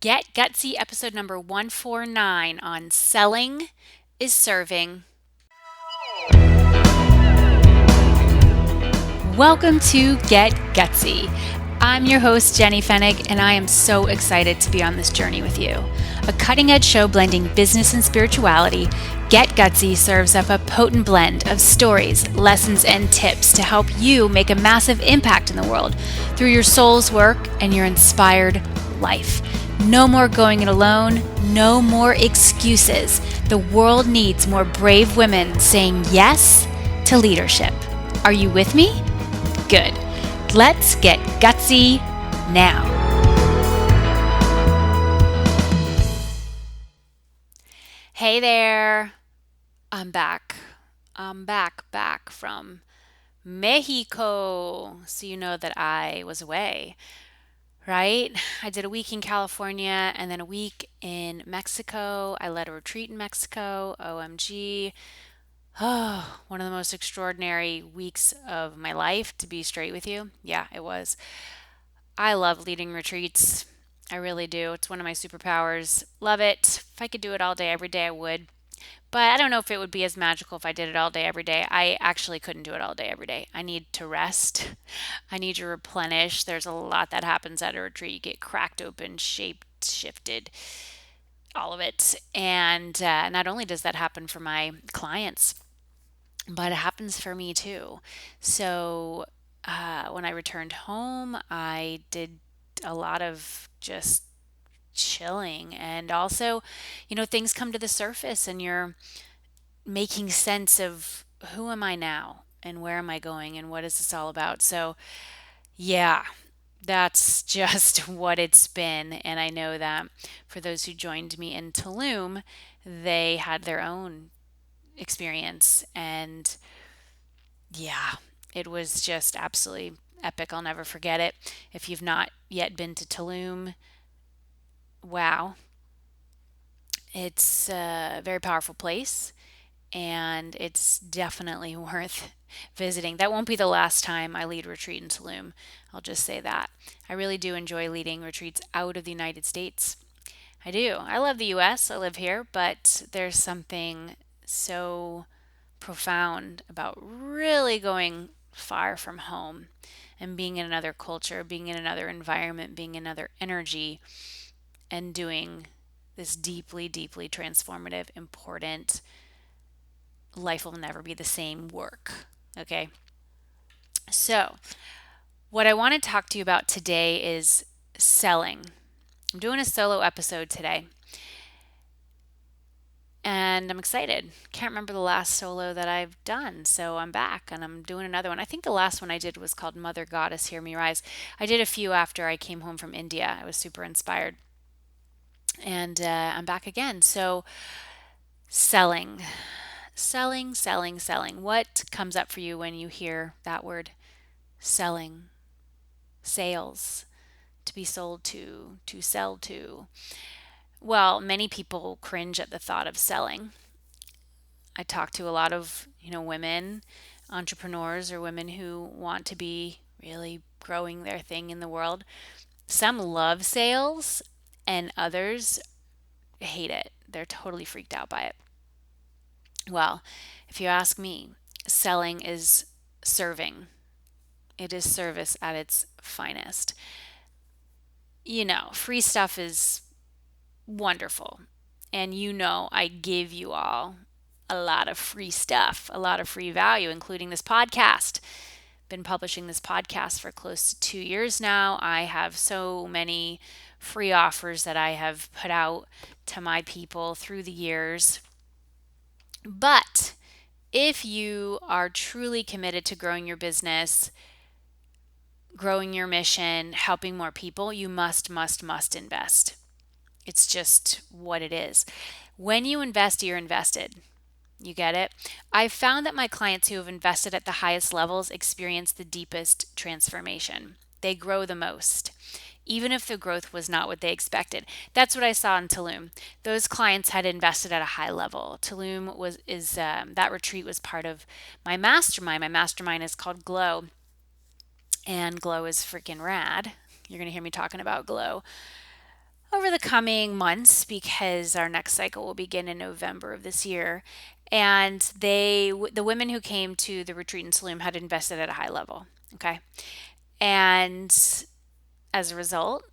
Get Gutsy episode number 149 on selling is serving. Welcome to Get Gutsy. I'm your host, Jenny Fennig, and I am so excited to be on this journey with you. A cutting edge show blending business and spirituality, Get Gutsy serves up a potent blend of stories, lessons, and tips to help you make a massive impact in the world through your soul's work and your inspired life. No more going it alone, no more excuses. The world needs more brave women saying yes to leadership. Are you with me? Good. Let's get gutsy now. Hey there. I'm back. I'm back from Mexico. So you know that I was away, right? I did a week in California and then a week in Mexico. I led a retreat in Mexico. OMG. Oh, one of the most extraordinary weeks of my life, to be straight with you. Yeah, it was. I love leading retreats. I really do. It's one of my superpowers. Love it. If I could do it all day, every day, I would. But I don't know if it would be as magical if I did it all day, every day. I actually couldn't do it all day, every day. I need to rest. I need to replenish. There's a lot that happens at a retreat. You get cracked open, shaped, shifted, all of it. And not only does that happen for my clients, but it happens for me too. So when I returned home, I did a lot of just chilling. And also, things come to the surface and you're making sense of who am I now and where am I going and what is this all about. So, yeah. That's just what it's been. And I know that for those who joined me in Tulum, they had their own experience. And yeah, it was just absolutely epic. I'll never forget it. If you've not yet been to Tulum, wow, it's a very powerful place and it's definitely worth visiting. That won't be the last time I lead a retreat in Tulum. I'll just say that. I really do enjoy leading retreats out of the United States. I do. I love the US. I live here, but there's something so profound about really going far from home and being in another culture, being in another environment, being in another energy, and doing this deeply, deeply transformative, important, life will never be the same work. Okay. So, what I want to talk to you about today is selling. I'm doing a solo episode today. And I'm excited. Can't remember the last solo that I've done, so I'm back and I'm doing another one. I think the last one I did was called Mother Goddess Hear Me Rise. I did a few after I came home from India. I was super inspired. And I'm back again. So, selling, selling. What comes up for you when you hear that word? Selling, sales, to be sold to sell to. Well, many people cringe at the thought of selling. I talk to a lot of, women, entrepreneurs or women who want to be really growing their thing in the world. Some love sales and others hate it. They're totally freaked out by it. Well, if you ask me, selling is serving. It is service at its finest. Free stuff is wonderful. And I give you all a lot of free stuff, a lot of free value, including this podcast. Been publishing this podcast for close to 2 years now. I have so many free offers that I have put out to my people through the years. But if you are truly committed to growing your business, growing your mission, helping more people, you must invest. It's just what it is. When you invest, you're invested. You get it? I've found that my clients who have invested at the highest levels experience the deepest transformation. They grow the most, even if the growth was not what they expected. That's what I saw in Tulum. Those clients had invested at a high level. Tulum is that retreat was part of my mastermind. My mastermind is called Glow, and Glow is freaking rad. You're gonna hear me talking about Glow over the coming months because our next cycle will begin in November of this year. And the women who came to the retreat in Tulum had invested at a high level. Okay. And as a result,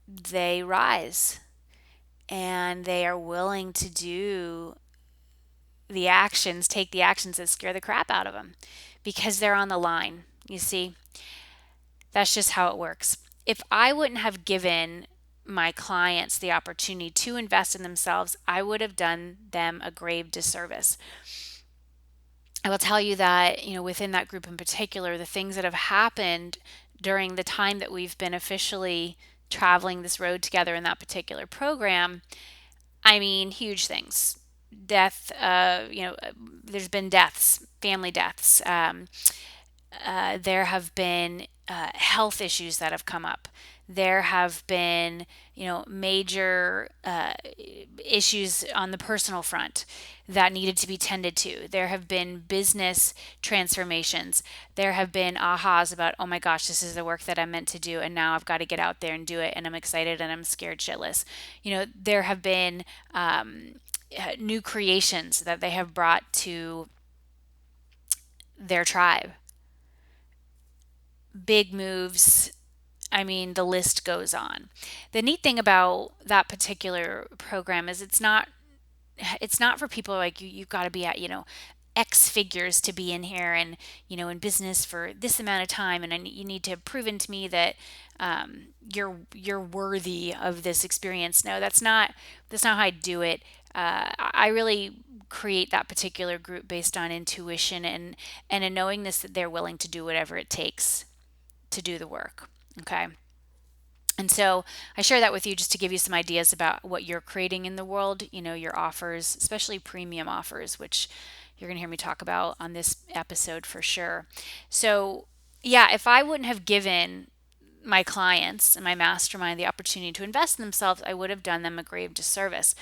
they rise and they are willing to take the actions that scare the crap out of them because they're on the line. You see, that's just how it works. If I wouldn't have given my clients the opportunity to invest in themselves, I would have done them a grave disservice. I will tell you that, within that group in particular, the things that have happened during the time that we've been officially traveling this road together in that particular program, I mean, huge things. Death, there's been deaths, family deaths. There have been health issues that have come up. There have been, major issues on the personal front that needed to be tended to. There have been business transformations. There have been ahas about, oh my gosh, this is the work that I'm meant to do, and now I've got to get out there and do it, and I'm excited and I'm scared shitless. There have been new creations that they have brought to their tribe, big moves. I mean, the list goes on. The neat thing about that particular program is it's not for people like you've got to be at, X figures to be in here and, in business for this amount of time. And you need to have proven to me that you're worthy of this experience. No, that's not how I do it. I really create that particular group based on intuition and a knowingness that they're willing to do whatever it takes to do the work. Okay. And so I share that with you just to give you some ideas about what you're creating in the world, your offers, especially premium offers, which you're going to hear me talk about on this episode for sure. So, yeah, if I wouldn't have given my clients and my mastermind the opportunity to invest in themselves, I would have done them a grave disservice.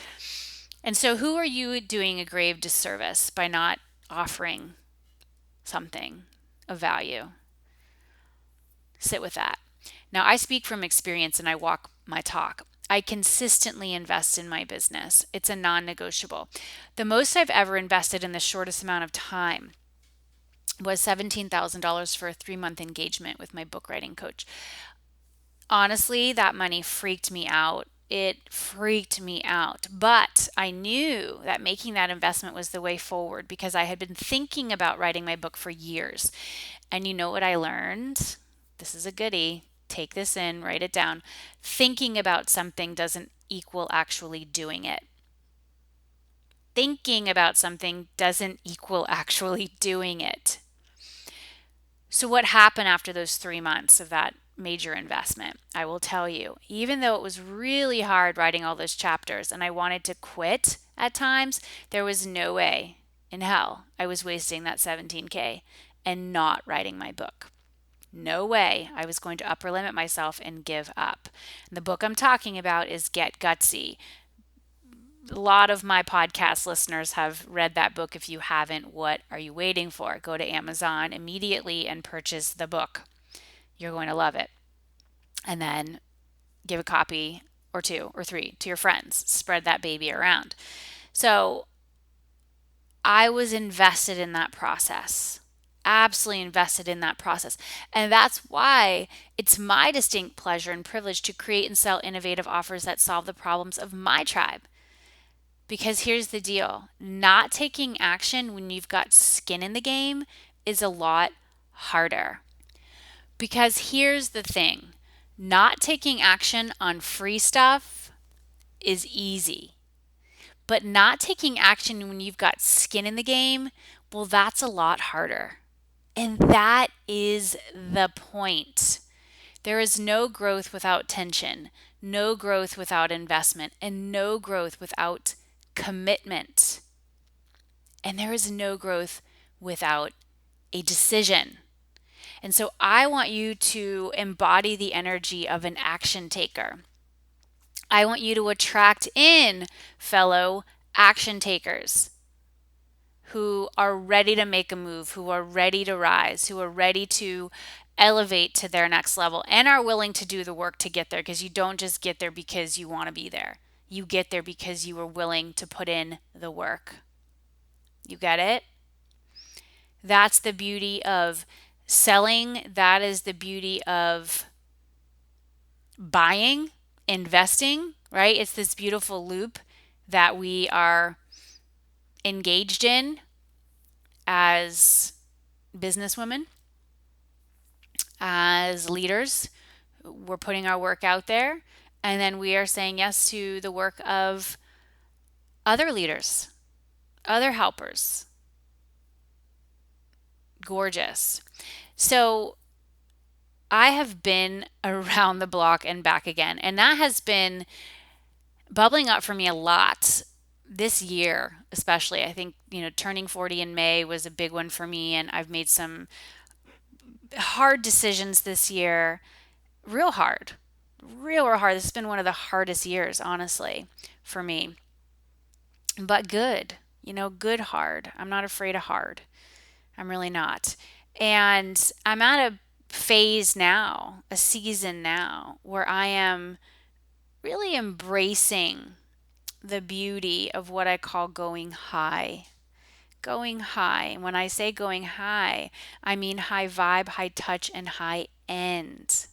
And so, who are you doing a grave disservice by not offering something of value? Sit with that. Now, I speak from experience and I walk my talk. I consistently invest in my business. It's a non negotiable. The most I've ever invested in the shortest amount of time was $17,000 for a 3-month engagement with my book writing coach. Honestly, that money freaked me out. It freaked me out. But I knew that making that investment was the way forward because I had been thinking about writing my book for years. And you know what I learned? This is a goodie. Take this in, write it down. Thinking about something doesn't equal actually doing it. Thinking about something doesn't equal actually doing it. So, what happened after those 3 months of that major investment? I will tell you, even though it was really hard writing all those chapters and I wanted to quit at times, there was no way in hell I was wasting that 17K and not writing my book. No way I was going to upper limit myself and give up. And the book I'm talking about is Get Gutsy. A lot of my podcast listeners have read that book. If you haven't, what are you waiting for? Go to Amazon immediately and purchase the book. You're going to love it. And then give a copy or 2 or 3 to your friends. Spread that baby around. So I was invested in that process. Absolutely invested in that process. And that's why it's my distinct pleasure and privilege to create and sell innovative offers that solve the problems of my tribe. Because here's the deal, not taking action when you've got skin in the game is a lot harder. Because here's the thing, not taking action on free stuff is easy. But not taking action when you've got skin in the game, well, that's a lot harder. And that is the point. There is no growth without tension, no growth without investment, and no growth without commitment. And there is no growth without a decision. And so I want you to embody the energy of an action taker. I want you to attract in fellow action takers who are ready to make a move, who are ready to rise, who are ready to elevate to their next level and are willing to do the work to get there, because you don't just get there because you want to be there. You get there because you were willing to put in the work. You get it? That's the beauty of selling. That is the beauty of buying, investing, right? It's this beautiful loop that we are engaged in as businesswomen, as leaders. We're putting our work out there, and then we are saying yes to the work of other leaders, other helpers. Gorgeous. So I have been around the block and back again, and that has been bubbling up for me a lot this year, especially. I think, turning 40 in May was a big one for me, and I've made some hard decisions this year. Real hard. Real hard. This has been one of the hardest years, honestly, for me. But good. Good hard. I'm not afraid of hard. I'm really not. And I'm at a phase now, a season now, where I am really embracing the beauty of what I call going high. Going high. And when I say going high, I mean high vibe, high touch, and high end.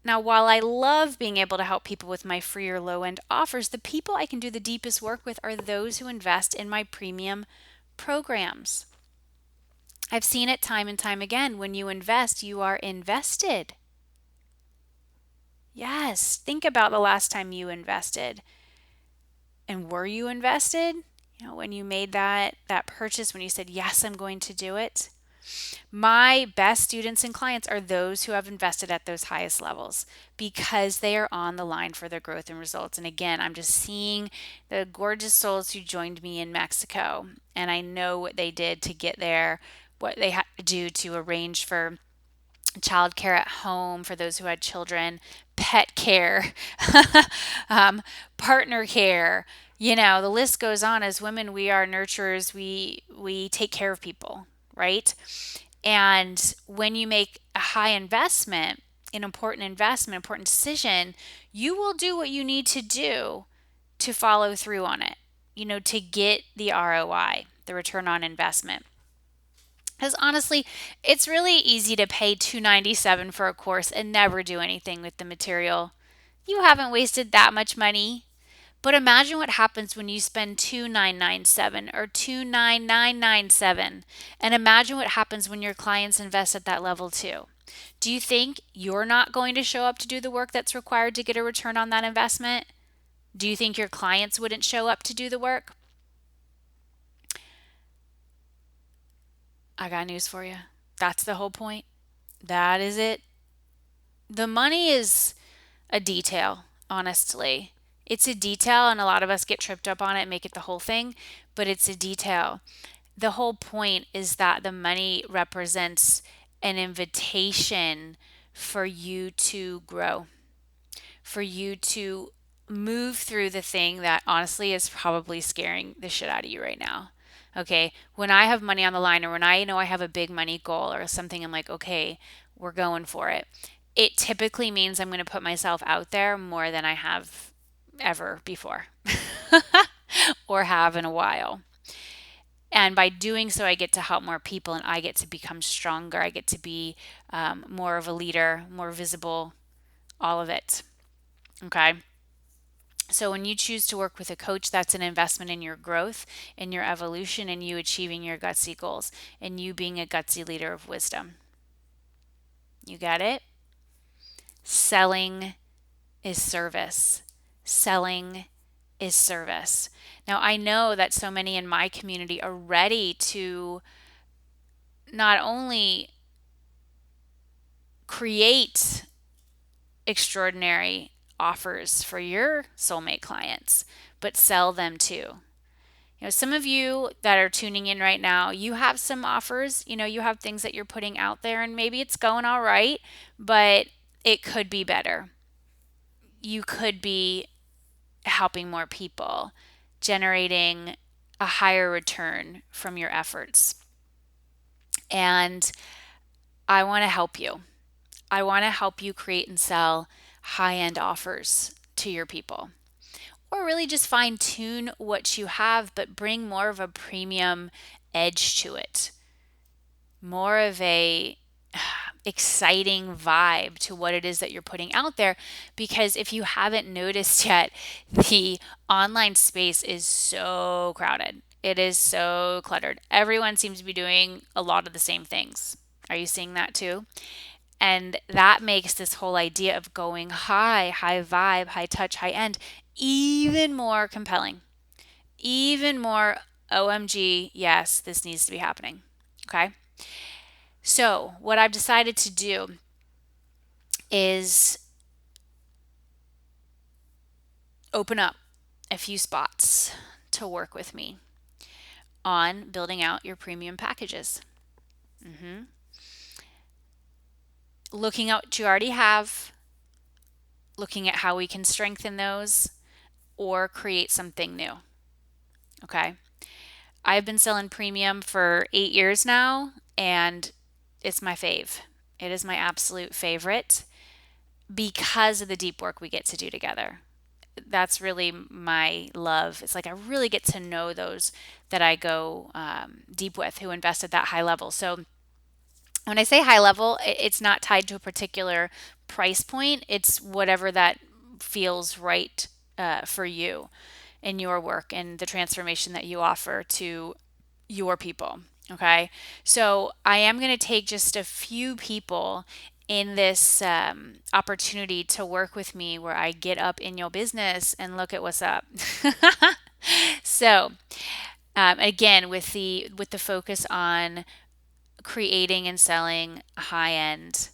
Now, while I love being able to help people with my free or low end offers, the people I can do the deepest work with are those who invest in my premium programs. I've seen it time and time again. When you invest, you are invested. Yes, think about the last time you invested. And were you invested? When you made that purchase, when you said, yes, I'm going to do it. My best students and clients are those who have invested at those highest levels because they are on the line for their growth and results. And again, I'm just seeing the gorgeous souls who joined me in Mexico, and I know what they did to get there, what they had to do to arrange for childcare at home for those who had children, pet care, partner care. The list goes on. As women, we are nurturers. We take care of people, right? And when you make a high investment, an important decision, you will do what you need to do to follow through on it, to get the ROI, the return on investment. Because honestly, it's really easy to pay $297 for a course and never do anything with the material. You haven't wasted that much money. But imagine what happens when you spend $2,997 or $2,9997. And imagine what happens when your clients invest at that level too. Do you think you're not going to show up to do the work that's required to get a return on that investment? Do you think your clients wouldn't show up to do the work? I got news for you. That's the whole point. That is it. The money is a detail, honestly. It's a detail, and a lot of us get tripped up on it and make it the whole thing, but it's a detail. The whole point is that the money represents an invitation for you to grow, for you to move through the thing that honestly is probably scaring the shit out of you right now. Okay, when I have money on the line, or when I know I have a big money goal or something, I'm like, okay, we're going for it. It typically means I'm going to put myself out there more than I have ever before or have in a while. And by doing so, I get to help more people, and I get to become stronger. I get to be more of a leader, more visible, all of it. Okay. So when you choose to work with a coach, that's an investment in your growth, in your evolution, and you achieving your gutsy goals, and you being a gutsy leader of wisdom. You got it? Selling is service. Selling is service. Now, I know that so many in my community are ready to not only create extraordinary offers for your soulmate clients, but sell them too. Some of you that are tuning in right now, you have some offers, you have things that you're putting out there, and maybe it's going all right, but it could be better. You could be helping more people, generating a higher return from your efforts. And I want to help you. I want to help you create and sell high end offers to your people, or really just fine tune what you have, but bring more of a premium edge to it, more of a exciting vibe to what it is that you're putting out there. Because if you haven't noticed yet, the online space is so crowded. It is so cluttered. Everyone seems to be doing a lot of the same things. Are you seeing that too? And that makes this whole idea of going high vibe, high touch, high end even more compelling, even more OMG, yes, this needs to be happening. Okay. So, what I've decided to do is open up a few spots to work with me on building out your premium packages. Mm-hmm. Looking at what you already have, looking at how we can strengthen those or create something new. Okay. I've been selling premium for 8 years now, and it's my fave. It is my absolute favorite because of the deep work we get to do together. That's really my love. It's like I really get to know those that I go deep with who invest at that high level. So when I say high level, it's not tied to a particular price point. It's whatever that feels right for you in your work and the transformation that you offer to your people. Okay. So I am going to take just a few people in this opportunity to work with me where I get up in your business and look at what's up. So again, with the focus on creating and selling high end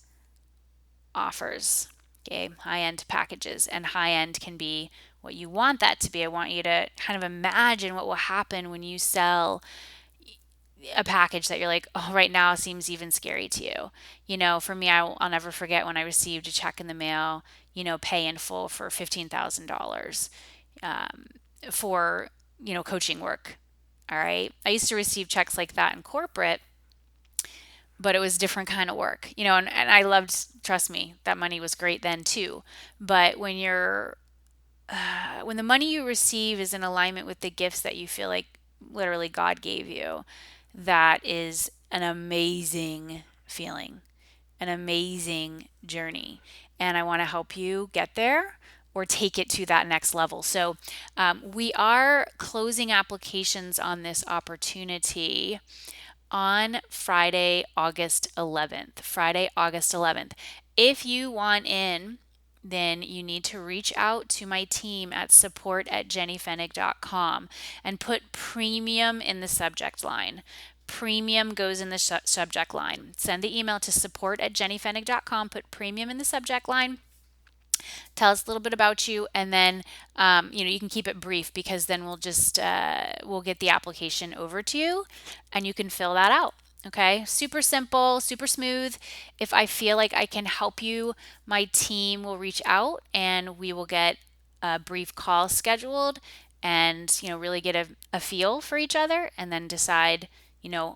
offers, okay, high end packages, and high end can be what you want that to be. I want you to kind of imagine what will happen when you sell a package that you're like, oh, right now seems even scary to you. For me, I'll never forget when I received a check in the mail, pay in full for $15,000 for, coaching work. All right. I used to receive checks like that in corporate, but it was different kind of work, and I loved, trust me, that money was great then too. But when the money you receive is in alignment with the gifts that you feel like literally God gave you, that is an amazing feeling, an amazing journey. And I want to help you get there or take it to that next level. So we are closing applications on this opportunity on Friday, August 11th. Friday, August 11th. If you want in, then you need to reach out to my team at support@jennyfenig.com and put premium in the subject line. Premium goes in the subject line. Send the email to support@jennyfenig.com, put premium in the subject line. Tell us a little bit about you, and then you can keep it brief because then we'll get the application over to you and you can fill that out. Okay, super simple, super smooth. If I feel like I can help you, my team will reach out and we will get a brief call scheduled and really get a feel for each other and then decide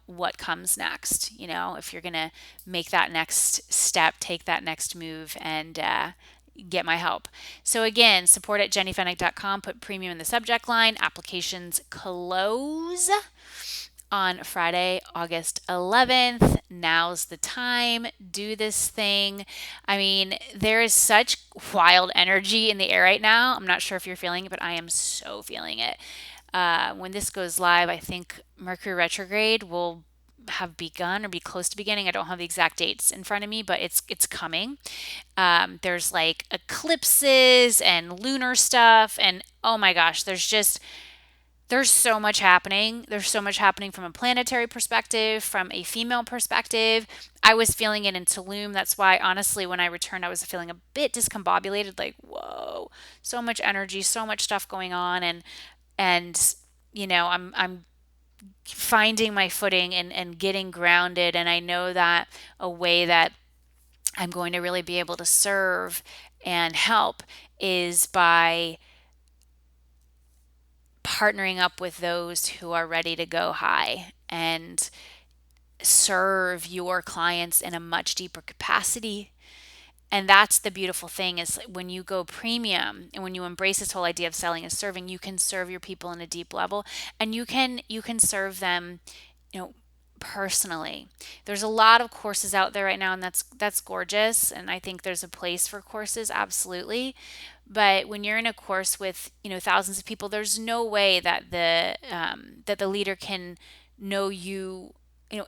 what comes next, if you're going to make that next step, take that next move, and get my help. So again, support@jennyfenig.com, put premium in the subject line. Applications close on Friday, August 11th. Now's the time. Do this thing. I mean, there is such wild energy in the air right now. I'm not sure if you're feeling it, but I am so feeling it. When this goes live, I think Mercury retrograde will have begun or be close to beginning. I don't have the exact dates in front of me, but it's coming. There's like eclipses and lunar stuff, and oh my gosh, there's so much happening. There's so much happening from a planetary perspective, from a female perspective. I was feeling it in Tulum. That's why, honestly, when I returned, I was feeling a bit discombobulated. Like, whoa, so much energy, so much stuff going on, and I'm finding my footing and getting grounded. And I know that a way that I'm going to really be able to serve and help is by partnering up with those who are ready to go high and serve your clients in a much deeper capacity. And that's the beautiful thing, is when you go premium and when you embrace this whole idea of selling as serving, you can serve your people in a deep level, and you can serve them, you know, personally. There's a lot of courses out there right now, and that's gorgeous, and I think there's a place for courses, absolutely. But when you're in a course with, thousands of people, there's no way that the leader can know you,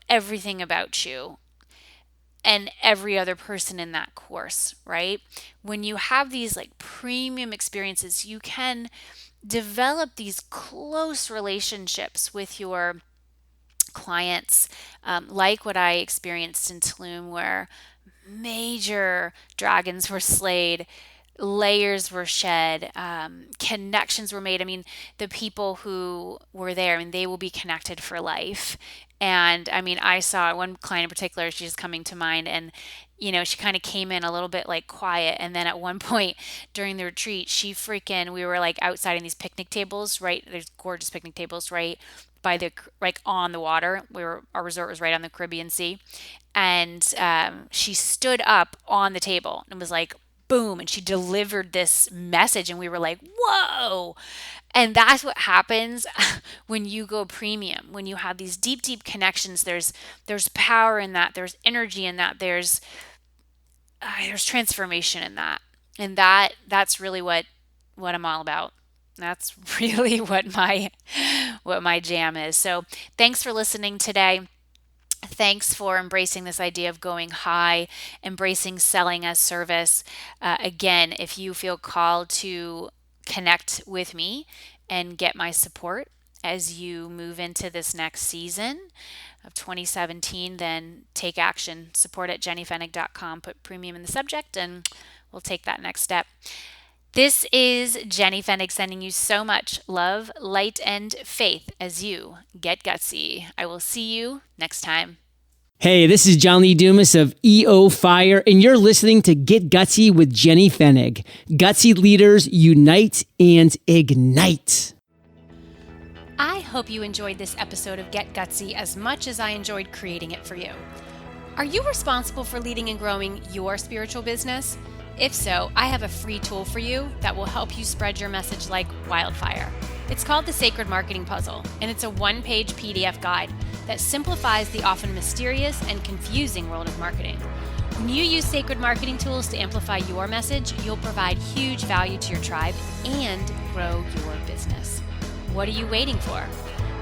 everything about you and every other person in that course, right? When you have these like premium experiences, you can develop these close relationships with your clients, like what I experienced in Tulum, where major dragons were slayed, layers were shed, connections were made. I mean, the people who were there, I mean, they will be connected for life. And I mean, I saw one client in particular, she's coming to mind, and she kind of came in a little bit like quiet. And then at one point during the retreat, we were like outside in these picnic tables, right? There's gorgeous picnic tables, right? By the, like on the water. Our resort was right on the Caribbean Sea. And she stood up on the table and was like, boom, and she delivered this message, and we were like, whoa. And that's what happens when you go premium. When you have these deep, deep connections, there's power in that, there's energy in that, there's transformation in that. And that's really what I'm all about. That's really what my jam is. So thanks for listening today. Thanks for embracing this idea of going high, embracing selling as service. Again, if you feel called to connect with me and get my support as you move into this next season of 2017, then take action. Support at jennyfenig.com. Put premium in the subject, and we'll take that next step. This is Jenny Fenig sending you so much love, light, and faith as you get gutsy. I will see you next time. Hey, this is John Lee Dumas of EO Fire, and you're listening to Get Gutsy with Jenny Fenig. Gutsy leaders unite and ignite. I hope you enjoyed this episode of Get Gutsy as much as I enjoyed creating it for you. Are you responsible for leading and growing your spiritual business? If so, I have a free tool for you that will help you spread your message like wildfire. It's called the Sacred Marketing Puzzle, and it's a one-page PDF guide that simplifies the often mysterious and confusing world of marketing. When you use sacred marketing tools to amplify your message, you'll provide huge value to your tribe and grow your business. What are you waiting for?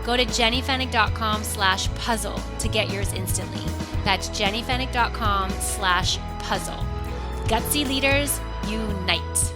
Go to jennyfenig.com/puzzle to get yours instantly. That's jennyfenig.com/puzzle. Gutsy leaders, unite.